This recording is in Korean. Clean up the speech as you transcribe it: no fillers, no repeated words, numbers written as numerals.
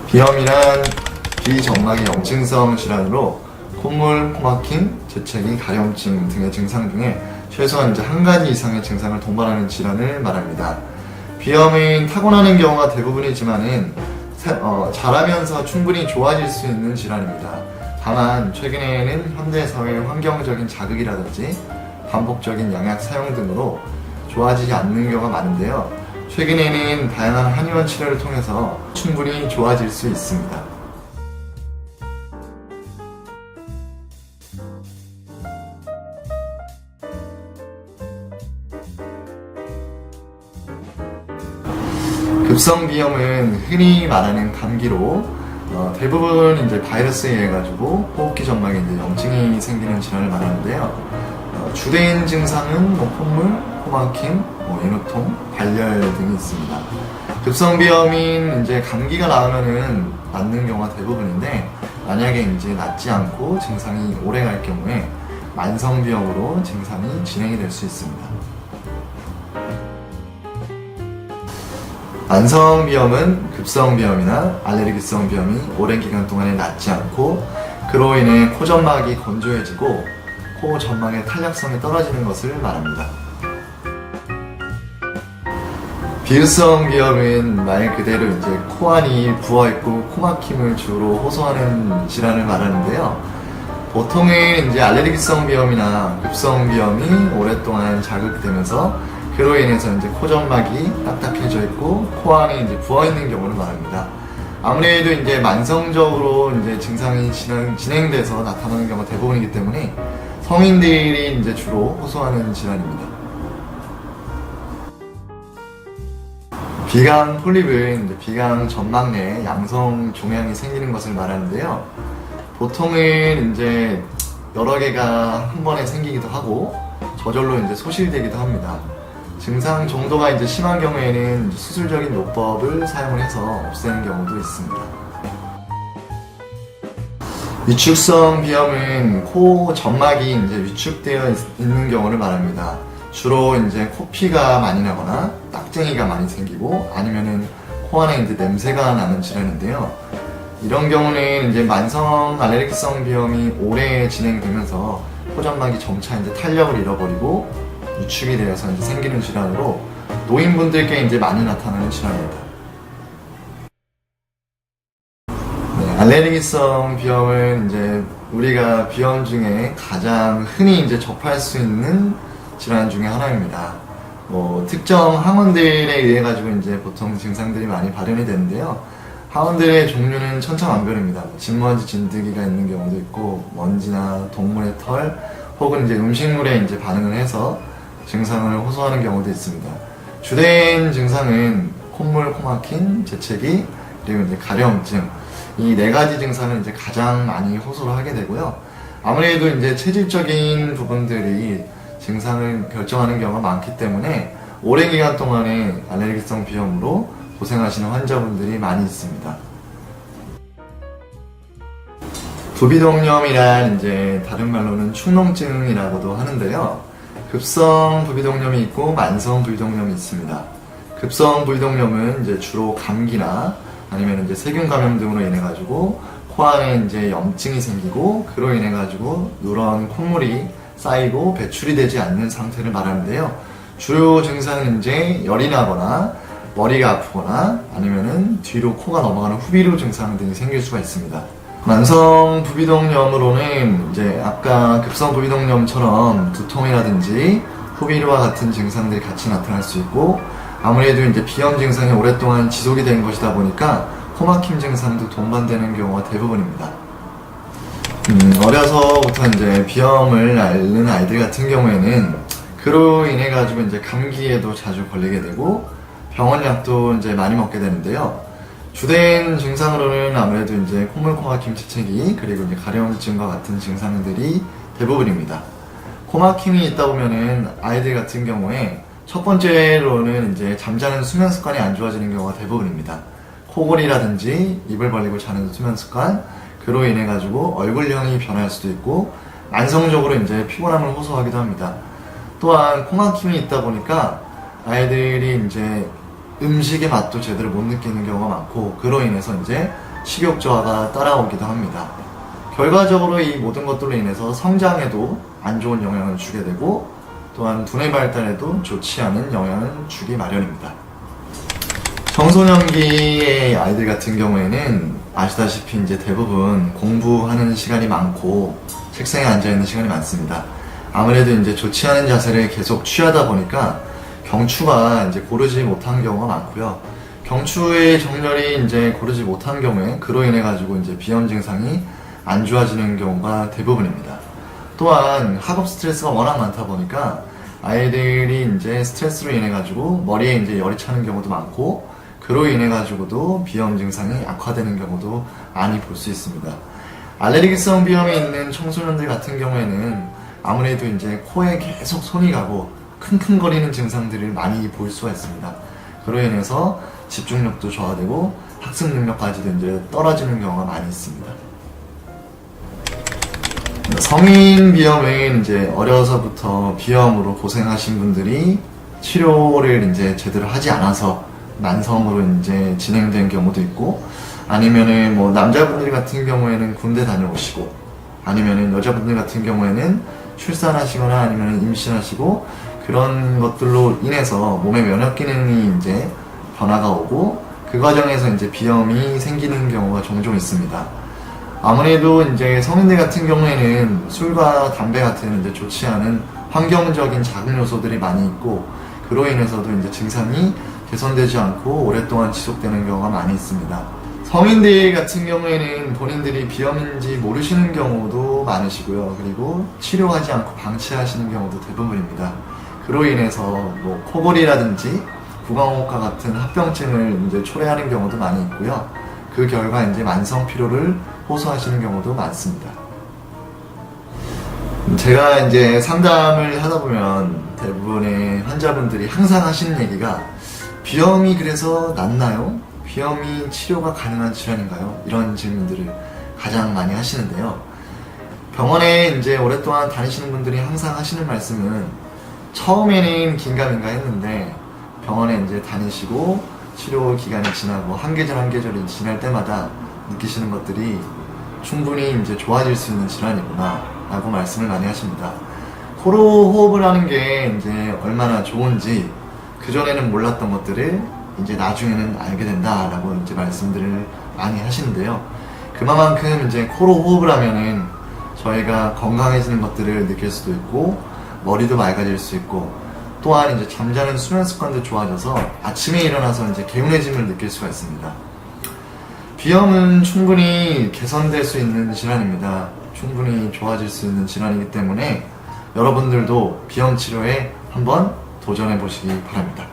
비염이란 비점막의 염증성 질환으로 콧물, 코막힘, 재채기, 가려움증 등의 증상 중에 최소한 한 가지 이상의 증상을 동반하는 질환을 말합니다. 비염은 타고나는 경우가 대부분이지만은 자라면서 충분히 좋아질 수 있는 질환입니다. 다만 최근에는 현대사회의 환경적인 자극이라든지 반복적인 약약 사용 등으로 좋아지지 않는 경우가 많은데요. 최근에는 다양한 한의원 치료를 통해서 충분히 좋아질 수 있습니다. 급성비염은 흔히 말하는 감기로 대부분 바이러스에 의해 가지고 호흡기 점막에 염증이 생기는 질환을 말하는데요. 주된 증상은 콧물, 코막힘, 인후통, 발열 등이 있습니다. 급성비염인 감기가 나오면은 낫는 경우가 대부분인데, 만약에 낫지 않고 증상이 오래 갈 경우에 만성비염으로 증상이 진행이 될 수 있습니다. 만성비염은 급성비염이나 알레르기성 비염이 오랜 기간 동안에 낫지 않고 그로 인해 코점막이 건조해지고 코 점막의 탄력성이 떨어지는 것을 말합니다. 비읍성 비염은 말 그대로 코 안이 부어있고 코막힘을 주로 호소하는 질환을 말하는데요. 보통은 알레르기성 비염이나 급성 비염이 오랫동안 자극되면서 그로 인해서 코점막이 딱딱해져 있고 코 안에 부어있는 경우를 말합니다. 아무래도 만성적으로 증상이 진행돼서 나타나는 경우가 대부분이기 때문에 성인들이 주로 호소하는 질환입니다. 비강 폴립은 비강 점막 내에 양성 종양이 생기는 것을 말하는데요. 보통은 여러 개가 한 번에 생기기도 하고 저절로 소실되기도 합니다. 증상 정도가 심한 경우에는 수술적인 요법을 사용을 해서 없애는 경우도 있습니다. 위축성 비염은 코 점막이 위축되어 있는 경우를 말합니다. 주로 코피가 많이 나거나 딱쟁이가 많이 생기고 아니면은 코 안에 냄새가 나는 질환인데요. 이런 경우는 만성 알레르기성 비염이 오래 진행되면서 코 점막이 점차 탄력을 잃어버리고 위축이 되어서 생기는 질환으로 노인분들께 많이 나타나는 질환입니다. 알레르기성 비염은 우리가 비염 중에 가장 흔히 접할 수 있는 질환 중에 하나입니다. 특정 항원들에 의해 가지고 보통 증상들이 많이 발현이 되는데요. 항원들의 종류는 천차만별입니다. 진먼지, 진드기가 있는 경우도 있고, 먼지나 동물의 털, 혹은 음식물에 반응을 해서 증상을 호소하는 경우도 있습니다. 주된 증상은 콧물, 코막힘, 재채기, 그리고 가려움증, 이 네 가지 증상을 가장 많이 호소를 하게 되고요. 아무래도 체질적인 부분들이 증상을 결정하는 경우가 많기 때문에 오랜 기간 동안에 알레르기성 비염으로 고생하시는 환자분들이 많이 있습니다. 부비동염이란 다른 말로는 축농증이라고도 하는데요. 급성 부비동염이 있고 만성 부비동염이 있습니다. 급성 부비동염은 주로 감기나 아니면 세균 감염 등으로 인해 가지고 코 안에 염증이 생기고 그로 인해 가지고 누런 콧물이 쌓이고 배출이 되지 않는 상태를 말하는데요. 주요 증상은 열이 나거나 머리가 아프거나 아니면은 뒤로 코가 넘어가는 후비루 증상 등이 생길 수가 있습니다. 만성 부비동염으로는 아까 급성 부비동염처럼 두통이라든지 후비루와 같은 증상들이 같이 나타날 수 있고, 아무래도 비염 증상이 오랫동안 지속이 된 것이다 보니까 코막힘 증상도 동반되는 경우가 대부분입니다. 어려서부터 비염을 앓는 아이들 같은 경우에는 그로 인해 가지고 감기에도 자주 걸리게 되고 병원약도 많이 먹게 되는데요. 주된 증상으로는 아무래도 콧물, 코막힘, 재채기, 그리고 가려움증과 같은 증상들이 대부분입니다. 코막힘이 있다 보면은 아이들 같은 경우에 첫 번째로는 잠자는 수면 습관이 안 좋아지는 경우가 대부분입니다. 코골이라든지 입을 벌리고 자는 수면 습관, 그로 인해 가지고 얼굴형이 변할 수도 있고 만성적으로 피곤함을 호소하기도 합니다. 또한 코막힘이 있다 보니까 아이들이 음식의 맛도 제대로 못 느끼는 경우가 많고, 그로 인해서 식욕 저하가 따라오기도 합니다. 결과적으로 이 모든 것들로 인해서 성장에도 안 좋은 영향을 주게 되고 또한 두뇌 발달에도 좋지 않은 영향을 주기 마련입니다. 청소년기의 아이들 같은 경우에는 아시다시피 이제 대부분 공부하는 시간이 많고 책상에 앉아있는 시간이 많습니다. 아무래도 이제 좋지 않은 자세를 계속 취하다 보니까 경추가 이제 고르지 못한 경우가 많고요. 경추의 정렬이 이제 고르지 못한 경우에 그로 인해 가지고 이제 비염 증상이 안 좋아지는 경우가 대부분입니다. 또한 학업 스트레스가 워낙 많다 보니까 아이들이 이제 스트레스로 인해 가지고 머리에 이제 열이 차는 경우도 많고 그로 인해 가지고도 비염 증상이 악화되는 경우도 많이 볼 수 있습니다. 알레르기성 비염이 있는 청소년들 같은 경우에는 아무래도 이제 코에 계속 손이 가고 킁킁거리는 증상들을 많이 볼 수가 있습니다. 그로 인해서 집중력도 저하되고 학습 능력까지도 이제 떨어지는 경우가 많이 있습니다. 성인 비염은 이제 어려서부터 비염으로 고생하신 분들이 치료를 이제 제대로 하지 않아서 만성으로 이제 진행된 경우도 있고, 아니면은 뭐 남자분들 같은 경우에는 군대 다녀오시고, 아니면은 여자분들 같은 경우에는 출산하시거나 아니면 임신하시고 그런 것들로 인해서 몸의 면역 기능이 이제 변화가 오고 그 과정에서 이제 비염이 생기는 경우가 종종 있습니다. 아무래도 이제 성인들 같은 경우에는 술과 담배 같은 이제 좋지 않은 환경적인 자극 요소들이 많이 있고 그로 인해서도 이제 증상이 개선되지 않고 오랫동안 지속되는 경우가 많이 있습니다. 성인들 같은 경우에는 본인들이 비염인지 모르시는 경우도 많으시고요. 그리고 치료하지 않고 방치하시는 경우도 대부분입니다. 그로 인해서 뭐 코골이라든지 구강호흡과 같은 합병증을 이제 초래하는 경우도 많이 있고요. 그 결과 이제 만성 피로를 호소하시는 경우도 많습니다. 제가 이제 상담을 하다 보면 대부분의 환자분들이 항상 하시는 얘기가 비염이 그래서 낫나요? 비염이 치료가 가능한 질환인가요? 이런 질문들을 가장 많이 하시는데요. 병원에 이제 오랫동안 다니시는 분들이 항상 하시는 말씀은 처음에는 긴가민가 했는데 병원에 이제 다니시고 치료 기간이 지나고 한 계절 한 계절이 지날 때마다 느끼시는 것들이 충분히 이제 좋아질 수 있는 질환이구나 라고 말씀을 많이 하십니다. 코로 호흡을 하는 게 이제 얼마나 좋은지 그전에는 몰랐던 것들을 이제 나중에는 알게 된다라고 이제 말씀들을 많이 하시는데요. 그만큼 이제 코로 호흡을 하면은 저희가 건강해지는 것들을 느낄 수도 있고 머리도 맑아질 수 있고 또한 이제 잠자는 수면 습관도 좋아져서 아침에 일어나서 이제 개운해짐을 느낄 수가 있습니다. 비염은 충분히 개선될 수 있는 질환입니다. 충분히 좋아질 수 있는 질환이기 때문에 여러분들도 비염 치료에 한번 도전해 보시기 바랍니다.